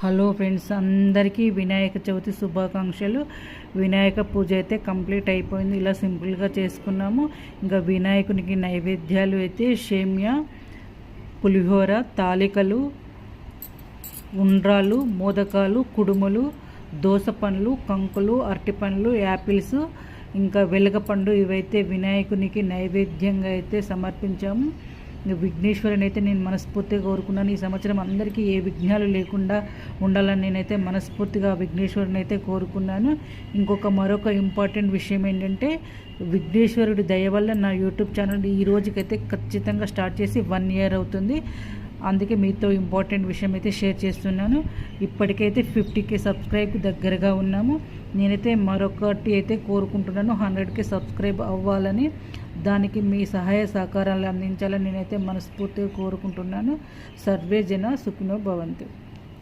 Hello friends, అందరికీ వినాయక చవితి శుభాకాంక్షలు. వినాయక పూజ అయితే కంప్లీట్ అయిపోయింది. ఇలా సింపుల్గా చేసుకున్నాము. ఇంకా వినాయకునికి నైవేద్యాలు అయితే సేమ్యా, పులిహోర, తాలికలు, ఉండ్రాలు, మోదకాలు, కుడుములు, దోస పండ్లు, కంకులు, అరటి పండ్లు, యాపిల్స్, ఇంకా వెలగపండు ఇవైతే వినాయకునికి నైవేద్యంగా అయితే సమర్పించాము. విఘ్నేశ్వరుని అయితే నేను మనస్ఫూర్తిగా కోరుకున్నాను. ఈ సంవత్సరం అందరికీ ఏ విఘ్నాలు లేకుండా ఉండాలని నేనైతే మనస్ఫూర్తిగా విఘ్నేశ్వరుని అయితే కోరుకున్నాను. మరొక ఇంపార్టెంట్ విషయం ఏంటంటే, విఘ్నేశ్వరుడి దయ వల్ల నా యూట్యూబ్ ఛానల్ ఈ రోజుకైతే ఖచ్చితంగా స్టార్ట్ చేసి 1 ఇయర్ అవుతుంది. అందుకే మీతో ఇంపార్టెంట్ విషయం అయితే షేర్ చేస్తున్నాను. ఇప్పటికైతే 50K సబ్స్క్రైబ్ దగ్గరగా ఉన్నాము. నేనైతే మరొకటి అయితే కోరుకుంటున్నాను, 100K సబ్స్క్రైబ్ అవ్వాలని. దానికి మీ సహాయ సహకారాలు అందించాలని నేనైతే మనస్ఫూర్తిగా కోరుకుంటున్నాను. సర్వే జన సుఖినో భవంతు.